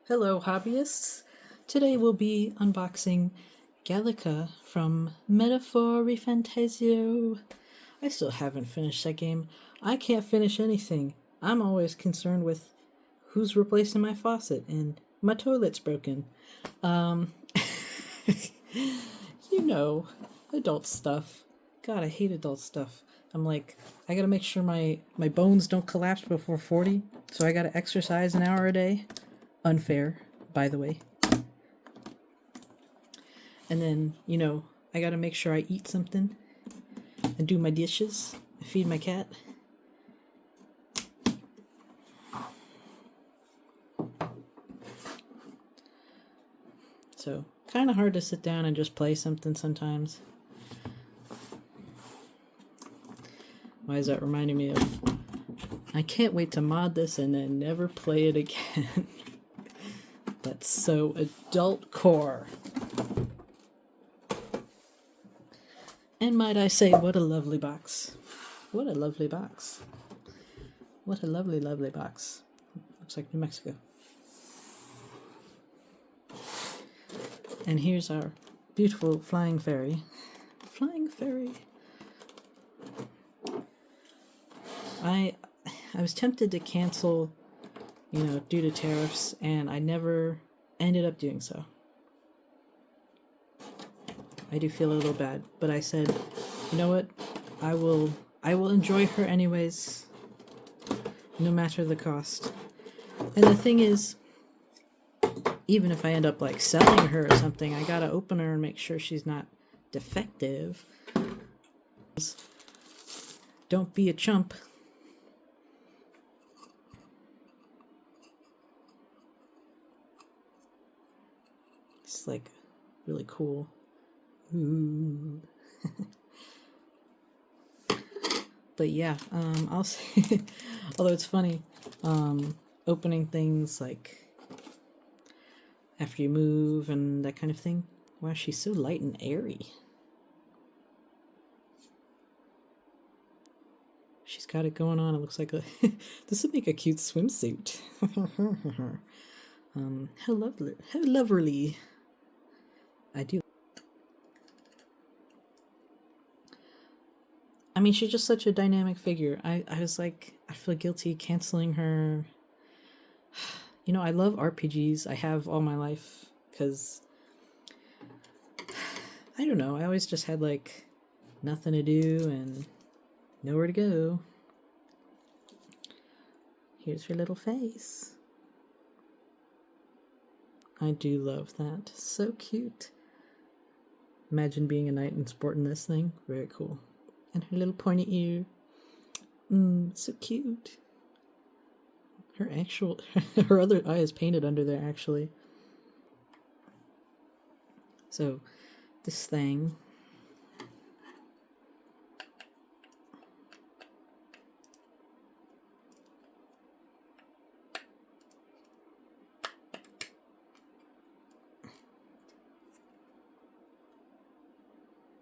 Hello, hobbyists! Today we'll be unboxing Gallica from Metaphor ReFantazio. I still haven't finished that game. I can't finish anything. I'm always concerned with who's replacing my faucet and my toilet's broken. Um, you know, adult stuff. God, I hate adult stuff. I'm like, I gotta make sure my bones don't collapse before 40, so I gotta exercise an hour a day. Unfair, by the way. And then, I gotta make sure I eat something and do my dishes, feed my cat. So, kind of hard to sit down and just play something sometimes. Why is that reminding me of? I can't wait to mod this and then never play it again. That's so adult core. And might I say, what a lovely box. What a lovely box. What a lovely, lovely box. Looks like New Mexico. And here's our beautiful flying fairy. Flying fairy. I was tempted to cancel, due to tariffs, and I never ended up doing so. I do feel a little bad, but I said, you know what? I will enjoy her anyways, no matter the cost. And the thing is, even if I end up selling her or something, I gotta open her and make sure she's not defective. Don't be a chump. It's really cool. Ooh. But yeah, I'll say, although it's funny, opening things after you move and that kind of thing. Wow, she's so light and airy. She's got it going on. It looks like this would make a cute swimsuit. How lovely, how lovely. I do. I mean, she's just such a dynamic figure. I was like, I feel guilty canceling her. I love RPGs. I have all my life because, I don't know, I always just had nothing to do and nowhere to go. Here's her little face. I do love that. So cute. Imagine being a knight and sporting this thing. Very cool. And her little pointy ear. So cute. Her other eye is painted under there, actually. So, this thing.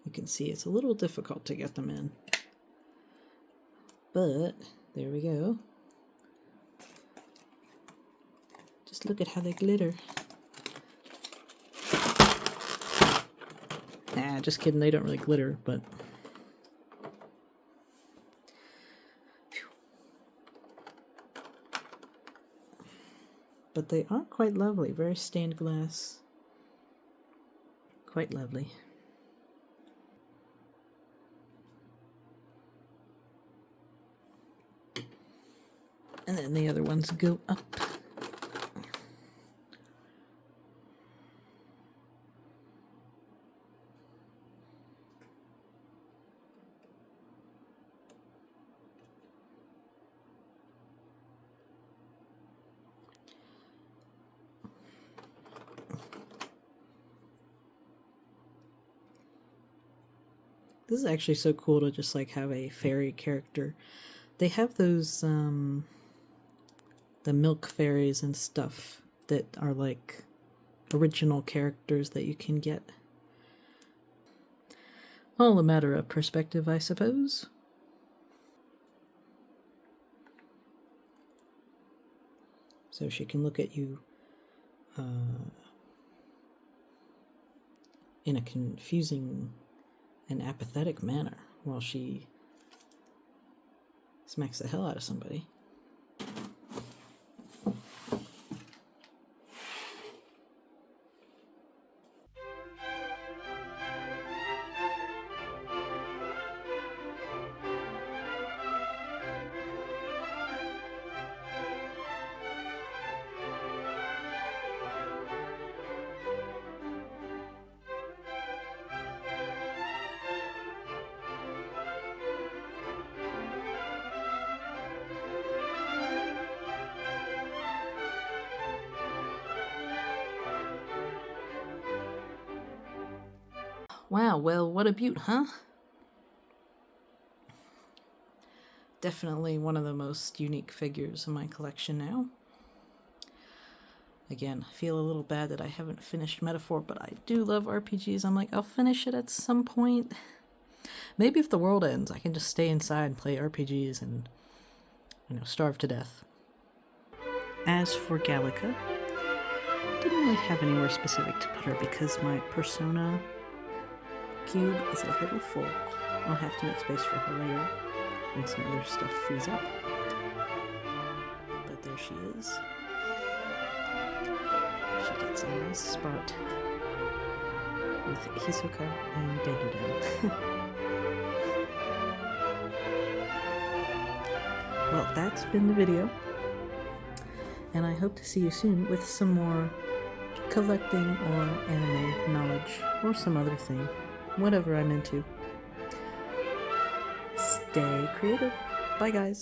You can see it's a little difficult to get them in. But, there we go. Just look at how they glitter. Nah, just kidding, they don't really glitter, but... But they are quite lovely, very stained glass. Quite lovely. And then the other ones go up. This is actually so cool to just have a fairy character. They have those the milk fairies and stuff that are original characters that you can get. All a matter of perspective, I suppose. So she can look at you in a confusing and apathetic manner while she smacks the hell out of somebody. Wow, well, what a beaut, huh? Definitely one of the most unique figures in my collection now. Again, I feel a little bad that I haven't finished Metaphor, but I do love RPGs. I'm like, I'll finish it at some point. Maybe if the world ends, I can just stay inside and play RPGs and, starve to death. As for Gallica, I didn't really have anywhere specific to put her because my Persona cube is a little full. I'll have to make space for her later when some other stuff frees up. But there she is. She gets a nice spot with Hisoka and Denudan. Well, that's been the video, and I hope to see you soon with some more collecting or anime knowledge or some other thing, whatever I'm into. Stay creative. Bye, guys.